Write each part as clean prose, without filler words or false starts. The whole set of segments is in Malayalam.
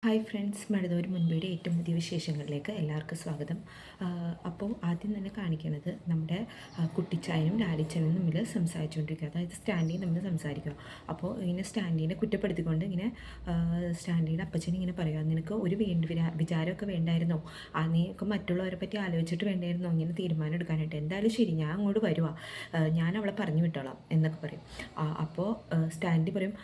ഹായ് ഫ്രണ്ട്സ്, മഴതോര് മുൻപയുടെ ഏറ്റവും പുതിയ വിശേഷങ്ങളിലേക്ക് എല്ലാവർക്കും സ്വാഗതം. അപ്പോൾ ആദ്യം തന്നെ കാണിക്കുന്നത് നമ്മുടെ കുട്ടിച്ചായനും ലാലിച്ചനും തമ്മിൽ സംസാരിച്ചുകൊണ്ടിരിക്കുക. അതായത് സ്റ്റാൻഡിയും തമ്മിൽ സംസാരിക്കുക. അപ്പോൾ ഇങ്ങനെ സ്റ്റാൻഡിനെ കുറ്റപ്പെടുത്തിക്കൊണ്ട് ഇങ്ങനെ സ്റ്റാൻഡിയുടെ അപ്പച്ചൻ ഇങ്ങനെ പറയുക, നിനക്ക് ഒരു വിചാരമൊക്കെ വേണ്ടായിരുന്നോ? നീക്ക് മറ്റുള്ളവരെ പറ്റി ആലോചിച്ചിട്ട് വേണ്ടായിരുന്നോ ഇങ്ങനെ തീരുമാനം എടുക്കാനായിട്ട്? എന്തായാലും ശരി, ഞാൻ അങ്ങോട്ട് വരുവാ, ഞാൻ അവളെ പറഞ്ഞു വിട്ടോളാം എന്നൊക്കെ പറയും. അപ്പോൾ സ്റ്റാൻഡി പറയും,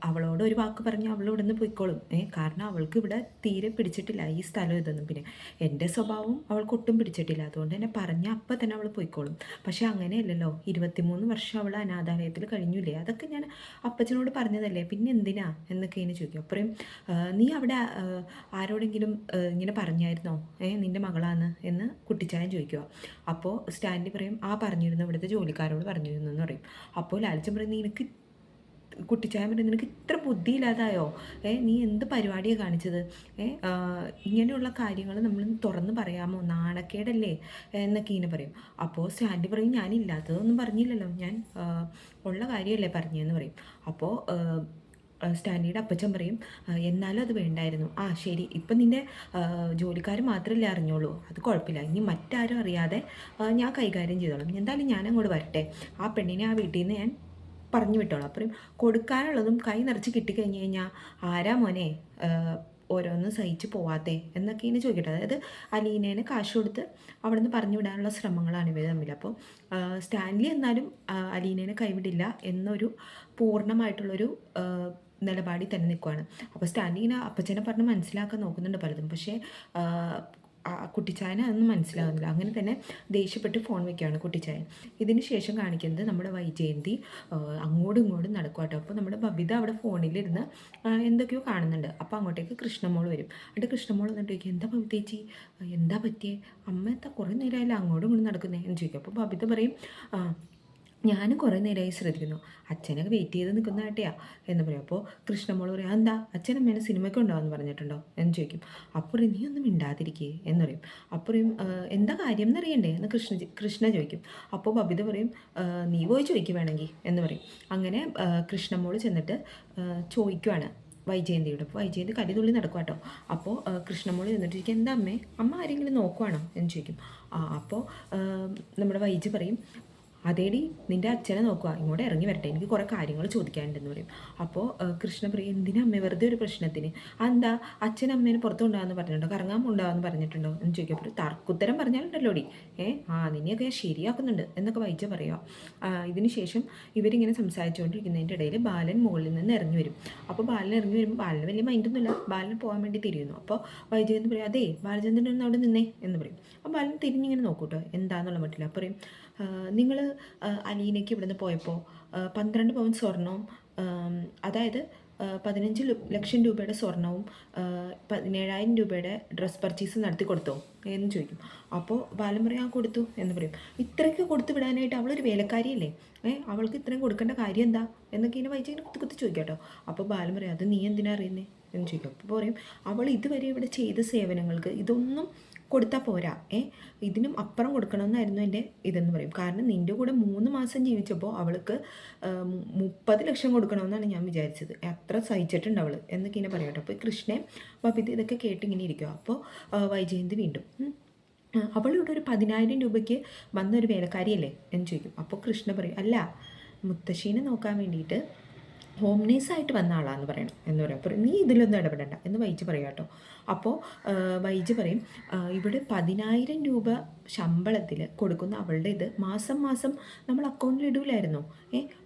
അവളോട് ഒരു വാക്ക് പറഞ്ഞ് അവൾ ഇവിടെ നിന്ന് പോയിക്കോളും. കാരണം അവൾക്ക് ഇവിടെ തീരെ പിടിച്ചിട്ടില്ല ഈ സ്ഥലം ഇതൊന്നും. പിന്നെ എൻ്റെ സ്വഭാവം അവൾക്ക് ഒട്ടും പിടിച്ചിട്ടില്ല, അതുകൊണ്ട് തന്നെ പറഞ്ഞ അപ്പം തന്നെ അവൾ പോയിക്കോളും. പക്ഷേ അങ്ങനെയല്ലല്ലോ, 23 വർഷം അവൾ അനാഥാലയത്തിൽ കഴിഞ്ഞില്ലേ, അതൊക്കെ ഞാൻ അപ്പച്ചനോട് പറഞ്ഞതല്ലേ, പിന്നെ എന്തിനാ എന്നൊക്കെ ഇങ്ങനെ ചോദിക്കും. അപ്പറയും നീ അവിടെ ആരോടെങ്കിലും ഇങ്ങനെ പറഞ്ഞായിരുന്നോ നിൻ്റെ മകളാണ് എന്ന് കുട്ടിച്ചായൻ ചോദിക്കുക. അപ്പോൾ സ്റ്റാൻഡി പറയും, പറഞ്ഞിരുന്നു, ഇവിടുത്തെ ജോലിക്കാരോട് പറഞ്ഞിരുന്നു എന്ന് പറയും. അപ്പോൾ ലാലിച്ചൻ പറയും, നിനക്ക് കുട്ടിച്ചായൻ പറയും, നിനക്ക് ഇത്ര ബുദ്ധിയില്ലാതായോ? നീ എന്ത് പരിപാടിയാണ് കാണിച്ചത്? ഇങ്ങനെയുള്ള കാര്യങ്ങൾ നമ്മൾ തുറന്ന് പറയാമോ? നാണക്കേടല്ലേ എന്നൊക്കെ ഇങ്ങനെ പറയും. അപ്പോൾ സ്റ്റാൻഡി പറയും, ഞാനില്ലാത്തതൊന്നും പറഞ്ഞില്ലല്ലോ, ഞാൻ ഉള്ള കാര്യമല്ലേ പറഞ്ഞതെന്ന് പറയും. അപ്പോൾ സ്റ്റാൻഡിയുടെ അപ്പച്ചൻ പറയും, എന്നാലും അത് വേണ്ടായിരുന്നു. ശരി, ഇപ്പം നിൻ്റെ ജോലിക്കാർ മാത്രമല്ലേ അറിഞ്ഞോളൂ, അത് കുഴപ്പമില്ല, ഇനി മറ്റാരും അറിയാതെ ഞാൻ കൈകാര്യം ചെയ്തോളാം. എന്തായാലും ഞാൻ അങ്ങോട്ട് വരട്ടെ, ആ പെണ്ണിനെ ആ വീട്ടിൽ നിന്ന് ഞാൻ പറഞ്ഞു വിട്ടോളാം. അപ്പറയും കൊടുക്കാനുള്ളതും കൈ നിറച്ച് കിട്ടിക്കഴിഞ്ഞ് കഴിഞ്ഞാൽ ആരാ മോനെ ഓരോന്ന് സഹിച്ച് പോവാത്തേ എന്നൊക്കെ ഇങ്ങനെ ചോദിക്കട്ടെ. അതായത് അലീനേനെ കാശ് കൊടുത്ത് അവിടെ നിന്ന് പറഞ്ഞു വിടാനുള്ള ശ്രമങ്ങളാണ് ഇവർ തമ്മിൽ. അപ്പോൾ സ്റ്റാൻലി എന്നാലും അലീനേനെ കൈവിടില്ല എന്നൊരു പൂർണ്ണമായിട്ടുള്ളൊരു നിലപാടിൽ തന്നെ നിൽക്കുകയാണ്. അപ്പോൾ സ്റ്റാൻലി ഇങ്ങനെ അപ്പച്ചനെ പറഞ്ഞ് മനസ്സിലാക്കാൻ നോക്കുന്നുണ്ട് പലതും, പക്ഷേ കുട്ടിച്ചായന് അതൊന്നും മനസ്സിലാകുന്നില്ല. അങ്ങനെ തന്നെ ദേഷ്യപ്പെട്ട് ഫോൺ വയ്ക്കുകയാണ് കുട്ടിച്ചായൻ. ഇതിന് ശേഷം കാണിക്കുന്നത് നമ്മുടെ വൈജയന്തി അങ്ങോട്ടും ഇങ്ങോട്ടും നടക്കുക കേട്ടോ. അപ്പോൾ നമ്മുടെ ബബിത അവിടെ ഫോണിലിരുന്ന് എന്തൊക്കെയോ കാണുന്നുണ്ട്. അപ്പോൾ അങ്ങോട്ടേക്ക് കൃഷ്ണമോൾ വരും. എന്നിട്ട് കൃഷ്ണമോൾ എന്നിട്ട് ചോദിക്കും, എന്താ ബബിതേച്ചി, എന്താ പറ്റിയേ? അമ്മ എന്താ കുറേ നേരമായില്ല അങ്ങോട്ടും ഇങ്ങോട്ടും നടക്കുന്നേ എന്ന് ചോദിക്കും. അപ്പോൾ ബബിത പറയും, ഞാനും കുറേ നേരമായി ശ്രദ്ധിക്കുന്നു, അച്ഛനൊക്കെ വെയിറ്റ് ചെയ്ത് നിൽക്കുന്ന ആട്ടെയാ എന്ന് പറയും. അപ്പോൾ കൃഷ്ണമോൾ പറയും, എന്താ അച്ഛനമ്മേനെ സിനിമയ്ക്ക് ഉണ്ടാവുമെന്ന് പറഞ്ഞിട്ടുണ്ടോ എന്ന് ചോദിക്കും. അപ്പോൾ നീ ഒന്നും മിണ്ടാതിരിക്കേ എന്ന് പറയും. അപ്പോഴും എന്താ കാര്യം എന്നറിയണ്ടേ എന്ന് കൃഷ്ണ ചോദിക്കും. അപ്പോൾ ബബിത പറയും, നീ പോയി ചോദിക്കും വേണമെങ്കിൽ എന്ന് പറയും. അങ്ങനെ കൃഷ്ണമോൾ ചെന്നിട്ട് ചോദിക്കുവാണ് വൈജയന്തിയോട്. അപ്പോൾ വൈജയന്തി കലിതുള്ളി നടക്കുക കേട്ടോ. അപ്പോൾ കൃഷ്ണമോൾ ചെന്നിട്ട് ചോദിക്കും, എന്താ അമ്മ ആരെങ്കിലും നോക്കുവാണോ എന്ന് ചോദിക്കും. അപ്പോൾ നമ്മുടെ വൈജി പറയും, അതേടി നിൻ്റെ അച്ഛനെ നോക്കുക, ഇങ്ങോട്ട് ഇറങ്ങി വരട്ടെ, എനിക്ക് കുറേ കാര്യങ്ങൾ ചോദിക്കാനുണ്ടെന്ന് പറയും. അപ്പോൾ കൃഷ്ണ പറയും, എന്തിനാ അമ്മ വെറുതെ ഒരു പ്രശ്നത്തിന്, എന്താ അച്ഛൻ അമ്മേനെ പുറത്ത് കൊണ്ടുപോകാമെന്ന് പറഞ്ഞിട്ടുണ്ടോ, കറങ്ങാൻ കൊണ്ടുപോകാമെന്ന് പറഞ്ഞിട്ടുണ്ടോ എന്ന് ചോദിക്കും. അപ്പോൾ തർക്കുത്തരം പറഞ്ഞാലുണ്ടല്ലോടി, നിന്നെയൊക്കെ ഞാൻ ശരിയാക്കുന്നുണ്ട് എന്നൊക്കെ വൈജ പറയുക. ഇതിന് ശേഷം ഇവരിങ്ങനെ സംസാരിച്ചുകൊണ്ടിരിക്കുന്നതിൻ്റെ ഇടയിൽ ബാലൻ മുകളിൽ നിന്ന് ഇറങ്ങി വരും. അപ്പോൾ ബാലൻ ഇറങ്ങി വരുമ്പോൾ ബാലന് വലിയ മൈൻഡൊന്നുമില്ല, ബാലന് പോകാൻ വേണ്ടി തിരിയുന്നു. അപ്പോൾ വൈജയന്തി പറയും, അതേ ബാലചന്ദ്രൻ ഒന്ന് അവിടെ നിന്നേ എന്ന് പറയും. അപ്പോൾ ബാലൻ തിരിഞ്ഞിങ്ങനെ നോക്കൂട്ടോ എന്താണെന്നുള്ള മട്ടില്ല. അപ്പോൾ പറയും, നിങ്ങൾ അലീനയ്ക്ക് ഇവിടുന്ന് പോയപ്പോൾ 12 പവൻ സ്വർണവും, അതായത് 15 ലക്ഷം രൂപയുടെ സ്വർണവും 17,000 രൂപയുടെ ഡ്രസ് പർച്ചേസ് നടത്തി കൊടുത്തോ എന്ന് ചോദിക്കും. അപ്പോൾ ബാലൻ പറയാൻ കൊടുത്തു എന്ന് പറയും. ഇത്രയൊക്കെ കൊടുത്തു വിടാനായിട്ട് അവളൊരു വേലക്കാരിയല്ലേ, അവൾക്ക് ഇത്രയും കൊടുക്കേണ്ട കാര്യം എന്താ എന്നൊക്കെ ഇങ്ങനെ വൈജി കുത്തി കുത്തി ചോദിക്കാം കേട്ടോ. അപ്പോൾ ബാലൻ പറയും, അത് നീ എന്തിനാ അറിയുന്നേ എന്ന് ചോദിക്കും. അപ്പോൾ പറയും, അവൾ ഇതുവരെ ഇവിടെ ചെയ്ത സേവനങ്ങൾക്ക് ഇതൊന്നും കൊടുത്താൽ പോരാ, ഇതിനും അപ്പുറം കൊടുക്കണമെന്നായിരുന്നു എൻ്റെ ഇതെന്ന് പറയും. കാരണം നിൻ്റെ കൂടെ 3 മാസം ജീവിച്ചപ്പോൾ അവൾക്ക് 30 ലക്ഷം കൊടുക്കണമെന്നാണ് ഞാൻ വിചാരിച്ചത്, അത്ര സഹിച്ചിട്ടുണ്ട് അവൾ എന്നൊക്കെ ഇങ്ങനെ പറയാം കേട്ടോ. അപ്പോൾ കൃഷ്ണയും ബബിത ഇതൊക്കെ കേട്ടിങ്ങനെ ഇരിക്കുക. അപ്പോൾ വൈജയന്തി വീണ്ടും, അവളിവിടെ ഒരു 10,000 രൂപയ്ക്ക് വന്നൊരു വേലക്കാരിയല്ലേ എന്ന് ചോദിക്കും. അപ്പോൾ കൃഷ്ണ പറയും, അല്ല, മുത്തശ്ശീനെ നോക്കാൻ വേണ്ടിയിട്ട് ഹോം നേഴ്സായിട്ട് വന്ന ആളാന്ന് പറയണം എന്ന് പറയും. അപ്പോൾ നീ ഇതിലൊന്നും ഇടപെടണ്ട എന്ന് വൈജി പറയാം കേട്ടോ. അപ്പോൾ വൈജി പറയും, ഇവിടെ 10,000 രൂപ ശമ്പളത്തിൽ കൊടുക്കുന്ന അവളുടെ ഇത് മാസം മാസം നമ്മൾ അക്കൗണ്ടിൽ ഇടൂലായിരുന്നു,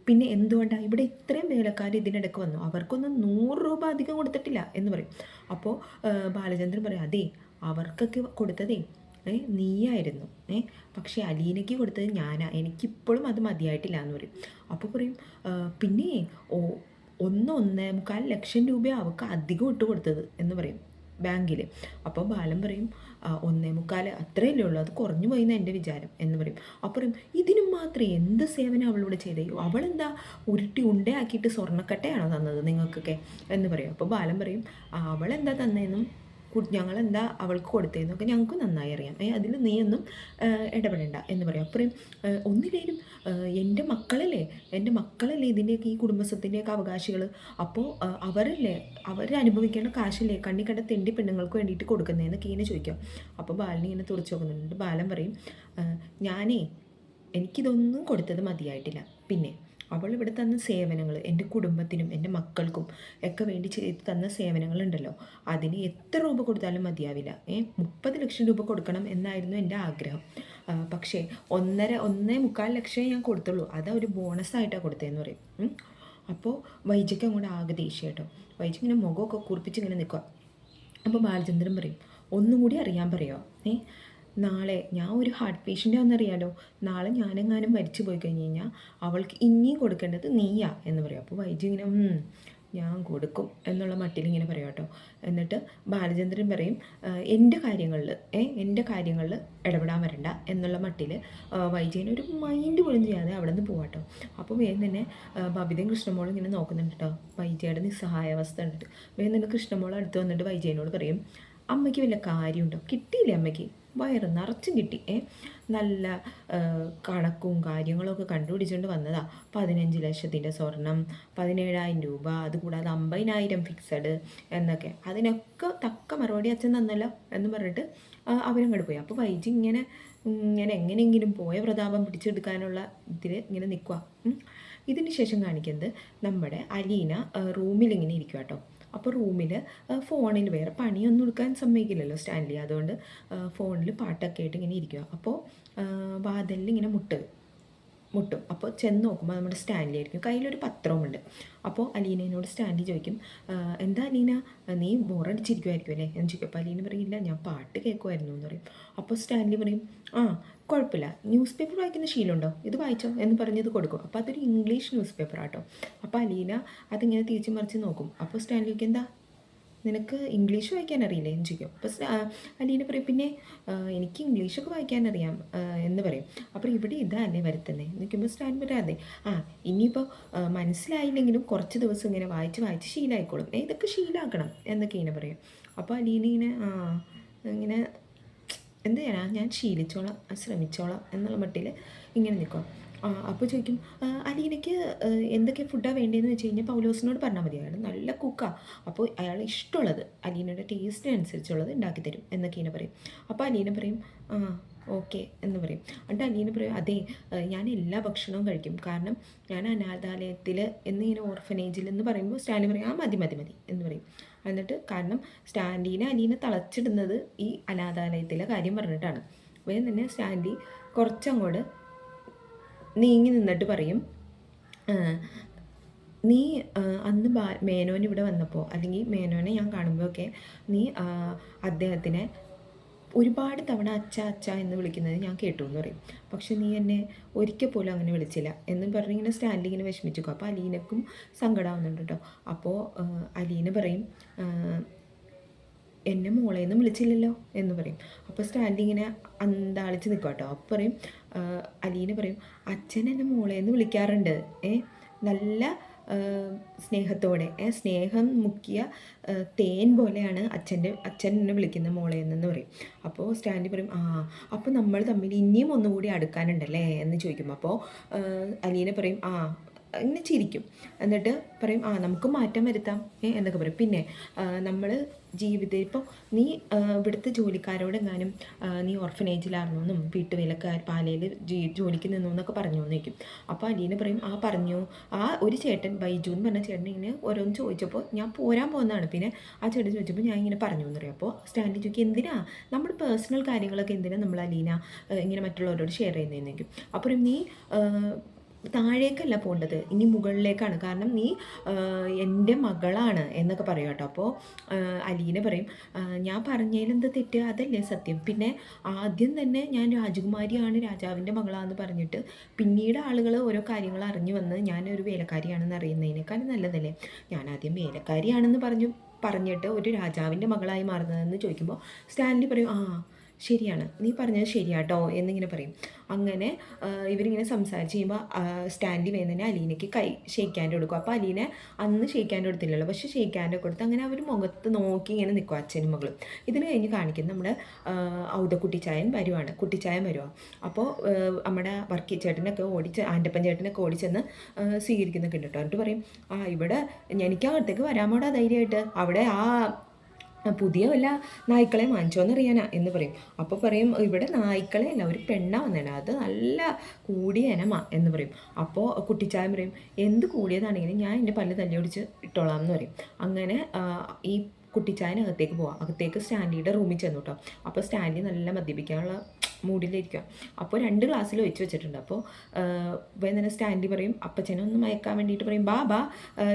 പിന്നെ എന്തുകൊണ്ടാണ് ഇവിടെ ഇത്രയും വേലക്കാർ ഇതിനിടയ്ക്ക് വന്നു, അവർക്കൊന്നും 100 രൂപ അധികം കൊടുത്തിട്ടില്ല എന്ന് പറയും. അപ്പോൾ ബാലചന്ദ്രൻ പറയും, അതെ അവർക്കൊക്കെ കൊടുത്തതേ നീയായിരുന്നു, പക്ഷേ അലീനയ്ക്ക് കൊടുത്തത് ഞാനാ, എനിക്കിപ്പോഴും അത് മതിയായിട്ടില്ല എന്ന് പറയും. അപ്പോൾ പറയും, പിന്നെ 1.25 ലക്ഷം രൂപ അവൾക്ക് അധികം ഇട്ട് കൊടുത്തത് എന്ന് പറയും ബാങ്കിൽ. അപ്പോൾ ബാലൻ പറയും, 1.25 അത്രയല്ലേ ഉള്ളൂ, അത് കുറഞ്ഞു പോയിന്ന് എൻ്റെ വിചാരം എന്ന് പറയും. അപ്പോൾ പറയും, ഇതിനും മാത്രം എന്ത് സേവനം അവളോട് ചെയ്തയോ, അവളെന്താ ഉരുട്ടി ഉണ്ടയാക്കിയിട്ട് സ്വർണ്ണക്കട്ടയാണോ തന്നത് നിങ്ങൾക്കൊക്കെ എന്ന് പറയും. അപ്പോൾ ബാലൻ പറയും, അവളെന്താ തന്നതെന്നും ഞങ്ങളെന്താ അവൾക്ക് കൊടുത്തതെന്നൊക്കെ ഞങ്ങൾക്ക് നന്നായി അറിയാം. അതിൽ നീയൊന്നും ഇടപെടേണ്ട എന്ന് പറയും. അപ്പറയും ഒന്നില്ലേലും എൻ്റെ മക്കളല്ലേ ഇതിൻ്റെയൊക്കെ ഈ കുടുംബസ്വത്തിൻ്റെയൊക്കെ അവകാശികൾ. അപ്പോൾ അവരനുഭവിക്കേണ്ട കാശല്ലേ കണ്ണി കണ്ട തെണ്ടി പെണ്ണുങ്ങൾക്ക് വേണ്ടിയിട്ട് കൊടുക്കുന്നതെന്ന് കീനെ ചോദിക്കാം. അപ്പോൾ ബാലനെ ഇങ്ങനെ തുറച്ചു നോക്കുന്നുണ്ട്. ബാലൻ പറയും, ഞാനേ എനിക്കിതൊന്നും കൊടുത്തത് മതിയായിട്ടില്ല. പിന്നെ അവൾ ഇവിടെ തന്ന സേവനങ്ങൾ എൻ്റെ കുടുംബത്തിനും എൻ്റെ മക്കൾക്കും ഒക്കെ വേണ്ടി ചെയ്ത് തന്ന സേവനങ്ങളുണ്ടല്ലോ, അതിന് എത്ര രൂപ കൊടുത്താലും മതിയാവില്ല. 30 ലക്ഷം രൂപ കൊടുക്കണം എന്നായിരുന്നു എൻ്റെ ആഗ്രഹം. പക്ഷേ 1.25 ലക്ഷമേ ഞാൻ കൊടുത്തുള്ളൂ. അതാ ഒരു ബോണസായിട്ടാണ് കൊടുത്തതെന്ന് പറയും. അപ്പോൾ വൈജയ്ക്ക് അങ്ങോട്ട് ആകെ ദേഷ്യം കേട്ടോ. വൈജ ഇങ്ങനെ മുഖമൊക്കെ കുറിപ്പിച്ച് ഇങ്ങനെ നിൽക്കുക. അപ്പോൾ ബാലചന്ദ്രൻ പറയും, ഒന്നും കൂടി അറിയാൻ പറയുമോ? നാളെ ഞാൻ ഒരു ഹാർട്ട് പേഷ്യൻ്റാണെന്നറിയാലോ, നാളെ ഞാനെങ്ങാനും മരിച്ചു പോയി കഴിഞ്ഞ് കഴിഞ്ഞാൽ അവൾക്ക് ഇനിയും കൊടുക്കേണ്ടത് നീയാ എന്ന് പറയും. അപ്പോൾ വൈജി ഇങ്ങനെ ഞാൻ കൊടുക്കും എന്നുള്ള മട്ടിലിങ്ങനെ പറയും കേട്ടോ. എന്നിട്ട് ബാലചന്ദ്രൻ പറയും, എൻ്റെ കാര്യങ്ങളിൽ ഇടപെടാൻ വരണ്ട എന്നുള്ള മട്ടിൽ വൈജയനെ ഒരു മൈൻഡ് പോലും ചെയ്യാതെ അവിടെ നിന്ന് പോവാട്ടോ. അപ്പോൾ വേഗം തന്നെ ബബിതയും കൃഷ്ണമോളും ഇങ്ങനെ നോക്കുന്നുണ്ട് കേട്ടോ. വൈജയുടെ നിസ്സഹായാവസ്ഥ കണ്ടിട്ട് വേഗം തന്നെ കൃഷ്ണമോൾ അടുത്ത് വന്നിട്ട് വൈജയനോട് പറയും, അമ്മയ്ക്ക് വല്ല കാര്യമുണ്ടോ? കിട്ടിയില്ലേ അമ്മയ്ക്ക്? വയറ് നിറച്ചും കിട്ടി. നല്ല കണക്കും കാര്യങ്ങളൊക്കെ കണ്ടുപിടിച്ചുകൊണ്ട് വന്നതാ. 15 ലക്ഷത്തിൻ്റെ സ്വർണം, 17,000 രൂപ, അതുകൂടാതെ 50,000 ഫിക്സഡ് എന്നൊക്കെ. അതിനൊക്കെ തക്ക മറുപടി അച്ഛൻ തന്നല്ലോ എന്ന് പറഞ്ഞിട്ട് അവരങ്ങോട്ട് പോയി. അപ്പോൾ വൈജി ഇങ്ങനെ എങ്ങനെയെങ്കിലും പോയ പ്രതാപം പിടിച്ചെടുക്കാനുള്ള ഇതിൽ ഇങ്ങനെ നിൽക്കുക. ഇതിന് ശേഷം കാണിക്കുന്നത് നമ്മുടെ അലീന റൂമിലിങ്ങനെ ഇരിക്കുക കേട്ടോ. അപ്പോൾ റൂമിൽ ഫോണിൽ വേറെ പണിയൊന്നും എടുക്കാൻ സമ്മതിക്കില്ലല്ലോ സ്റ്റാൻലി, അതുകൊണ്ട് ഫോണിൽ പാട്ടൊക്കെ ആയിട്ട് ഇങ്ങനെ ഇരിക്കുക. അപ്പോൾ വാതിലിൽ ഇങ്ങനെ മുട്ടും. അപ്പോൾ ചെന്ന് നോക്കുമ്പോൾ നമ്മുടെ സ്റ്റാൻലി ആയിരിക്കും, കയ്യിലൊരു പത്രവുമുണ്ട്. അപ്പോൾ അലീനയോട് സ്റ്റാൻലി ചോദിക്കും, എന്താ അലീന, നീ ബോറടിച്ചിരിക്കുമായിരിക്കും അല്ലേ എന്ന് ചോദിക്കും. അപ്പോൾ അലീന പറയില്ല, ഞാൻ പാട്ട് കേൾക്കുമായിരുന്നു എന്ന് പറയും. അപ്പോൾ സ്റ്റാൻലി പറയും, കുഴപ്പമില്ല, ന്യൂസ് പേപ്പർ വായിക്കുന്ന ശീലമുണ്ടോ, ഇത് വായിച്ചോ എന്ന് പറഞ്ഞത് കൊടുക്കും. അപ്പോൾ അതൊരു ഇംഗ്ലീഷ് ന്യൂസ് പേപ്പർ ആട്ടോ. അപ്പോൾ അലീന അതിങ്ങനെ തിരിച്ച് മറിച്ച് നോക്കും. അപ്പോൾ സ്റ്റാൻലിക്ക് എന്താ, നിനക്ക് ഇംഗ്ലീഷ് വായിക്കാൻ അറിയില്ലേ എന്ന് ചോദിക്കും. അപ്പോൾ അലീന പറയും, പിന്നെ എനിക്ക് ഇംഗ്ലീഷൊക്കെ വായിക്കാനറിയാം എന്ന് പറയും. അപ്പോൾ ഇവിടെ ഇതല്ലേ വരുത്തുന്നത് എന്ന് ചോദിക്കുമ്പോൾ സ്റ്റാൻലി പറയും, അതെ, ഇനിയിപ്പോൾ മനസ്സിലായില്ലെങ്കിലും കുറച്ച് ദിവസം ഇങ്ങനെ വായിച്ച് ശീലമായിക്കോളും, ഇതൊക്കെ ശീലമാക്കണം എന്നൊക്കെ ഇങ്ങനെ പറയും. അപ്പോൾ അലീന ഇങ്ങനെ എന്ത് ചെയ്യാനാ, ഞാൻ ശീലിച്ചോളാം, ശ്രമിച്ചോളാം എന്നുള്ള മട്ടിൽ ഇങ്ങനെ നിൽക്കും. അപ്പോൾ ചോദിക്കും, അലീനയ്ക്ക് എന്തൊക്കെ ഫുഡാണ് വേണ്ടതെന്ന് വെച്ച് കഴിഞ്ഞാൽ പൗലോസിനോട് പറഞ്ഞാൽ മതി, അയാൾ നല്ല കുക്കാണ്. അപ്പോൾ അയാൾ ഇഷ്ടമുള്ളത് അലീനയുടെ ടേസ്റ്റിനനുസരിച്ചുള്ളത് ഉണ്ടാക്കി തരും എന്നൊക്കെ ഇങ്ങനെ പറയും. അപ്പോൾ അലീന പറയും, ഓക്കെ എന്ന് പറയും. എന്നിട്ട് അലീന പറയും, അതെ, ഞാൻ എല്ലാ ഭക്ഷണവും കഴിക്കും, കാരണം ഞാൻ അനാഥാലയത്തിൽ എന്നിങ്ങനെ ഓർഫനേജിൽ എന്ന് പറയുമ്പോൾ സ്റ്റാൻലി പറയും, മതി എന്ന് പറയും. എന്നിട്ട് കാരണം സ്റ്റാൻലിനെ അലീന തളച്ചിടുന്നത് ഈ അനാഥാലയത്തിലെ കാര്യം പറഞ്ഞിട്ടാണ്. വേഗം തന്നെ സ്റ്റാൻലി കുറച്ചങ്ങോട്ട് നീങ്ങി നിന്നിട്ട് പറയും, നീ അന്ന് മേനോൻ ഇവിടെ വന്നപ്പോൾ, അല്ലെങ്കിൽ മേനോനെ ഞാൻ കാണുമ്പോഴൊക്കെ നീ അദ്ദേഹത്തിനെ ഒരുപാട് തവണ അച്ഛ എന്ന് വിളിക്കുന്നത് ഞാൻ കേട്ടു എന്ന് പറയും. പക്ഷെ നീ എന്നെ ഒരിക്കൽ പോലും അങ്ങനെ വിളിച്ചില്ല എന്ന് പറഞ്ഞിങ്ങനെ സ്റ്റാൻലി ഇങ്ങനെ വിഷമിച്ചു. അപ്പോൾ അലീനക്കും സങ്കടമാവുന്നുണ്ട് കേട്ടോ. അപ്പോൾ അലീന പറയും, എന്നെ മോളേന്ന് വിളിച്ചില്ലല്ലോ എന്ന് പറയും. അപ്പോൾ സ്റ്റാൻലി ഇങ്ങനെ അന്താളിച്ച് നിൽക്കുക കേട്ടോ. അപ്പോൾ പറയും, അലീന പറയും, അച്ഛൻ എന്നെ മോളേന്ന് വിളിക്കാറുണ്ട്, നല്ല സ്നേഹത്തോടെ, സ്നേഹം മുക്കിയ തേൻ പോലെയാണ് അച്ഛൻ എന്നെ വിളിക്കുന്ന മോളേന്ന് പറയും. അപ്പോൾ സ്റ്റാൻലി പറയും, അപ്പോൾ നമ്മൾ തമ്മിൽ ഇനിയും ഒന്നുകൂടി അടുക്കാനുണ്ടല്ലേ എന്ന് ചോദിക്കും. അപ്പോൾ അലീന പറയും, ഇങ്ങനെ ചിരിക്കും. എന്നിട്ട് പറയും, നമുക്ക് മാറ്റം വരുത്താം എന്നൊക്കെ പറയും. പിന്നെ നമ്മൾ ജീവിതം ഇപ്പോൾ നീ ഇവിടുത്തെ ജോലിക്കാരോടെങ്ങാനും നീ ഓർഫനേജിലായിരുന്നെന്നും വീട്ടുവേലക്കാർ പാലയിൽ ജോലിക്ക് നിന്നു എന്നൊക്കെ പറഞ്ഞു എന്ന് ചോദിക്കും. അപ്പോൾ അലീന പറയും, പറഞ്ഞു, ഒരു ചേട്ടൻ ബൈജു എന്ന് പറഞ്ഞ ചേട്ടൻ ഇങ്ങനെ ഓരോന്ന് ചോദിച്ചപ്പോൾ ഞാൻ പോരാൻ പോകുന്നതാണ്, പിന്നെ ആ ചേട്ടൻ ചോദിച്ചപ്പോൾ ഞാൻ ഇങ്ങനെ പറഞ്ഞു എന്ന് പറയും. അപ്പോൾ സ്റ്റാൻലി ചോദിക്കും, എന്തിനാ നമ്മുടെ പേഴ്സണൽ കാര്യങ്ങളൊക്കെ എന്തിനാ നമ്മൾ അലീന ഇങ്ങനെ മറ്റുള്ളവരോട് ഷെയർ ചെയ്യുന്നതെന്ന് ചോദിക്കും. അപ്പോൾ നീ താഴേക്കല്ല പോകേണ്ടത്, ഇനി മുകളിലേക്കാണ്, കാരണം നീ എൻ്റെ മകളാണ് എന്നൊക്കെ പറയും കേട്ടോ. അപ്പോൾ അലീന പറയും, ഞാൻ പറഞ്ഞതിലെന്ത് തെറ്റ്, അതല്ലേ സത്യം. പിന്നെ ആദ്യം തന്നെ ഞാൻ രാജകുമാരിയാണ്, രാജാവിൻ്റെ മകളാണെന്ന് പറഞ്ഞിട്ട് പിന്നീട് ആളുകൾ ഓരോ കാര്യങ്ങൾ അറിഞ്ഞു വന്ന് ഞാനൊരു വേലക്കാരിയാണെന്ന് അറിയുന്നതിനേക്കാളും നല്ലതല്ലേ ഞാൻ ആദ്യം വേലക്കാരിയാണെന്ന് പറഞ്ഞിട്ട് ഒരു രാജാവിൻ്റെ മകളായി മാറുന്നതെന്ന് ചോദിക്കുമ്പോൾ സ്റ്റാൻലി പറയും, ശരിയാണ്, നീ പറഞ്ഞത് ശരിയാട്ടോ എന്നിങ്ങനെ പറയും. അങ്ങനെ ഇവരിങ്ങനെ സംസാരിച്ച് കഴിയുമ്പോൾ സ്റ്റാൻലി വേഗം തന്നെ അലീനയ്ക്ക് കൈ ഷെയ്ക്കാൻ്റെ കൊടുക്കും. അപ്പോൾ അലീനെ അന്ന് ഷെയ്ക്കാൻ്റെ കൊടുത്തില്ലല്ലോ, പക്ഷേ ഷെയ്ക്കാൻ്റെ കൊടുത്ത് അങ്ങനെ അവർ മുഖത്ത് നോക്കി ഇങ്ങനെ നിൽക്കും അച്ഛനും മകളും. ഇതിന് കഴിഞ്ഞ് കാണിക്കുന്നത് നമ്മുടെ ഔദ കുട്ടിച്ചായൻ വരുവാ. അപ്പോൾ നമ്മുടെ വർക്കി ചേട്ടനൊക്കെ ആൻ്റപ്പൻ ചേട്ടനൊക്കെ ഓടിച്ചെന്ന് സ്വീകരിക്കുന്നൊക്കെ ഉണ്ട് കേട്ടോ. എന്നിട്ട് പറയും, ഇവിടെ എനിക്കകത്തേക്ക് വരാമോടാ ധൈര്യമായിട്ട്, അവിടെ പുതിയ വല്ല നായ്ക്കളെ വാങ്ങിച്ചോന്നറിയാനാ എന്ന് പറയും. അപ്പോൾ പറയും, ഇവിടെ നായ്ക്കളെ അല്ല, ഒരു പെണ്ണ വന്നേനെ, അത് നല്ല കൂടിയ ഇനമാ എന്ന് പറയും. അപ്പോൾ കുട്ടിച്ചായൻ പറയും, എന്ത് കൂടിയതാണെങ്കിലും ഞാൻ എൻ്റെ പല്ല് തല്ലി ഒടിച്ച് ഇട്ടോളാം എന്ന് പറയും. അങ്ങനെ ഈ കുട്ടിച്ചായനകത്തേക്ക് പോവാം. അകത്തേക്ക് സ്റ്റാൻലിയുടെ റൂമിൽ ചെന്നു കേട്ടോ. അപ്പോൾ സ്റ്റാൻലി നല്ല മദ്യപിക്കാനുള്ള മൂഡിലിരിക്കുക. അപ്പോൾ 2 ഗ്ലാസ്സിൽ ഒഴിച്ച് വെച്ചിട്ടുണ്ട്. അപ്പോൾ തന്നെ സ്റ്റാൻലി പറയും, അപ്പച്ചനെ ഒന്ന് മയക്കാൻ വേണ്ടിയിട്ട് പറയും, ബാ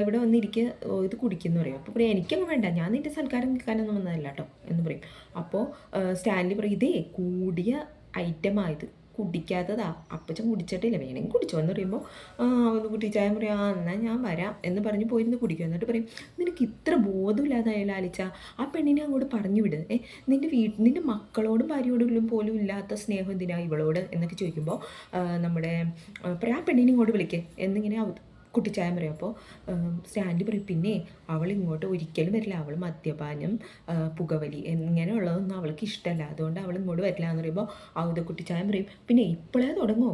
ഇവിടെ വന്നിരിക്കുക, ഇത് കുടിക്കുന്നു പറയും. അപ്പോൾ പറയും, എനിക്കൊന്നും വേണ്ട, ഞാൻ നിൻ്റെ സൽക്കാരം കേൾക്കാനൊന്നും വന്നതല്ല കേട്ടോ എന്ന് പറയും. അപ്പോൾ സ്റ്റാൻലി പറയും, ഇതേ കൂടിയ ഐറ്റമായത്, കുടിക്കാത്തതാ, അപ്പച്ചൻ കുടിച്ചിട്ടില്ല, വേണമെങ്കിൽ കുടിച്ചോ എന്ന് പറയുമ്പോൾ ഒന്ന് കുട്ടിച്ചായ പറയാം, എന്നാൽ ഞാൻ വരാം എന്ന് പറഞ്ഞ് പോയിരുന്ന് കുടിക്കും. എന്നിട്ട് പറയും, നിനക്ക് ഇത്ര ബോധമില്ലാതായാലും ആലിച്ച, ആ പെണ്ണിനെ അങ്ങോട്ട് പറഞ്ഞു വിട്, നിൻ്റെ മക്കളോടും ഭാര്യയോടും പോലും ഇല്ലാത്ത സ്നേഹം എന്തിനാ ഇവളോട് എന്നൊക്കെ ചോദിക്കുമ്പോൾ നമ്മുടെ ആ പെണ്ണിനെ ഇങ്ങോട്ട് വിളിക്കേ എന്നിങ്ങനെ കുട്ടിച്ചായം പറയും. അപ്പോൾ സ്റ്റാൻലി പറയും, പിന്നെ അവൾ ഇങ്ങോട്ട് ഒരിക്കലും വരില്ല, അവൾ മദ്യപാനം പുകവലി ഇങ്ങനെയുള്ളതൊന്നും അവൾക്ക് ഇഷ്ടമല്ല, അതുകൊണ്ട് അവൾ ഇങ്ങോട്ട് വരില്ല എന്ന് പറയുമ്പോൾ ഔദ കുട്ടിച്ചായം പറയും, പിന്നെ ഇപ്പോഴേ തുടങ്ങുമോ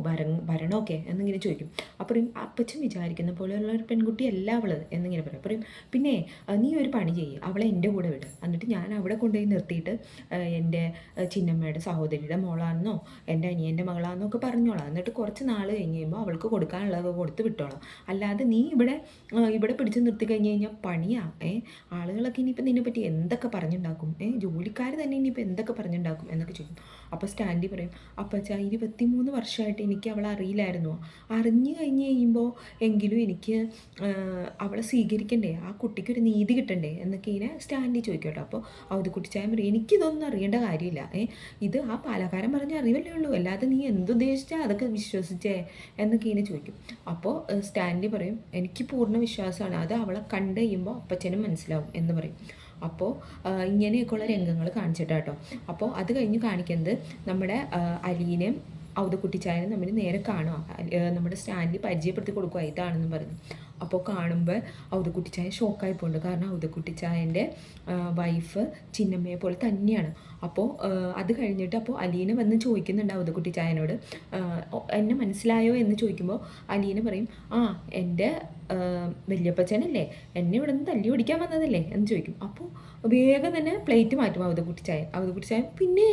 ഭരണമൊക്കെ എന്നിങ്ങനെ ചോദിക്കും. അപ്പോൾ അപ്പച്ചൻ വിചാരിക്കുന്ന പോലെയുള്ള ഒരു പെൺകുട്ടിയല്ല അവൾ എന്നിങ്ങനെ പറയും. പറയും, പിന്നെ നീ ഒരു പണി ചെയ്യ്, അവളെ എൻ്റെ കൂടെ വിട്, എന്നിട്ട് ഞാൻ അവിടെ കൊണ്ടുപോയി നിർത്തിയിട്ട് എൻ്റെ ചിന്നമ്മയുടെ സഹോദരിയുടെ മോളാണെന്നോ എൻ്റെ അനിയൻ്റെ മകളാണെന്നോ ഒക്കെ പറഞ്ഞോളാം, എന്നിട്ട് കുറച്ച് നാൾ കഴിഞ്ഞ് കഴിയുമ്പോൾ അവൾക്ക് കൊടുക്കാനുള്ളത് കൊടുത്ത് വിട്ടോളാം, അല്ലാതെ നീ ഇവിടെ പിടിച്ച് നിർത്തി കഴിഞ്ഞ് കഴിഞ്ഞാൽ പണിയാ. ആളുകളൊക്കെ ഇനിയിപ്പോൾ നിന്നെ പറ്റി എന്തൊക്കെ പറഞ്ഞുണ്ടാക്കും, ജോലിക്കാർ തന്നെ ഇനിയിപ്പോൾ എന്തൊക്കെ പറഞ്ഞുണ്ടാക്കും എന്നൊക്കെ ചോദിക്കും. അപ്പോൾ സ്റ്റാൻലി പറയും, അപ്പച്ചാ 23 വർഷമായിട്ട് എനിക്ക് അവളെ അറിയില്ലായിരുന്നു, അറിഞ്ഞു കഴിഞ്ഞ് കഴിയുമ്പോൾ എങ്കിലും എനിക്ക് അവളെ സ്വീകരിക്കണ്ടേ, ആ കുട്ടിക്കൊരു നീതി കിട്ടണ്ടേ എന്നൊക്കെ ഇങ്ങനെ സ്റ്റാൻലി ചോദിക്കും കേട്ടോ. അപ്പോൾ ഔദക്കുട്ടിച്ചായൻ പറയും, എനിക്കിതൊന്നും അറിയേണ്ട കാര്യമില്ല, ഇത് ആ പാലക്കാരൻ പറഞ്ഞ അറിവല്ലേ ഉള്ളൂ, അല്ലാതെ നീ എന്തുദ്ദേശിച്ചാൽ അതൊക്കെ വിശ്വസിച്ചേ എന്നൊക്കെ ഇങ്ങനെ ചോദിക്കും. അപ്പോൾ സ്റ്റാൻലി പറയും, എനിക്ക് പൂർണ്ണ വിശ്വാസമാണ്, അത് അവളെ കണ്ടു കഴിയുമ്പോൾ അപ്പച്ചനും മനസ്സിലാവും എന്ന് പറയും. അപ്പോൾ ഇങ്ങനെയൊക്കെയുള്ള രംഗങ്ങൾ കാണിച്ചിട്ടാട്ടോ. അപ്പോൾ അത് കഴിഞ്ഞ് കാണിക്കുന്നത് നമ്മുടെ അലീനയും ഔദക്കുട്ടിച്ചായനും തമ്മിൽ നേരെ കാണുക. നമ്മുടെ സ്റ്റാൻലി പരിചയപ്പെടുത്തി കൊടുക്കുക ഇതാണെന്ന് പറഞ്ഞു. അപ്പോൾ കാണുമ്പോൾ ഔദക്കുട്ടിച്ചായൻ ഷോക്കായി പോകുന്നുണ്ട്, കാരണം ഔദക്കുട്ടിച്ചായൻ്റെ വൈഫ് ചിന്നമ്മയെ പോലെ തന്നെയാണ്. അപ്പോൾ അത് കഴിഞ്ഞിട്ട് അപ്പോൾ അലീന വന്ന് ചോദിക്കുന്നുണ്ട് ഔദക്കുട്ടിച്ചായനോട്, എന്നെ മനസ്സിലായോ എന്ന് ചോദിക്കുമ്പോൾ അലീന പറയും, എൻ്റെ വല്യപ്പച്ചനല്ലേ, എന്നെ ഇവിടെ നിന്ന് തല്ലി ഓടിക്കാൻ വന്നതല്ലേ എന്ന് ചോദിക്കും. അപ്പോൾ വേഗം തന്നെ പ്ലേറ്റ് മാറ്റും ഔദക്കുട്ടിച്ചായൻ, പിന്നെ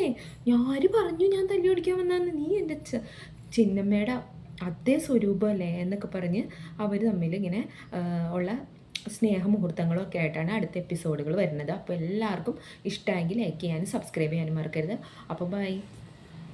ഞാൻ പറഞ്ഞു ഞാൻ തല്ലി ഓടിക്കാൻ വന്നതെന്ന്, നീ എൻ്റെ ചിന്നമ്മയുടെ അതേ സ്വരൂപമല്ലേ എന്നൊക്കെ പറഞ്ഞ് അവർ തമ്മിൽ ഇങ്ങനെ ഉള്ള സ്നേഹമുഹൂർത്തങ്ങളും ഒക്കെ ആയിട്ടാണ് അടുത്ത എപ്പിസോഡുകൾ വരുന്നത്. അപ്പോൾ എല്ലാവർക്കും ഇഷ്ടമെങ്കിൽ ലൈക്ക് ചെയ്യാനും സബ്സ്ക്രൈബ് ചെയ്യാനും മറക്കരുത്. അപ്പോൾ ബൈ.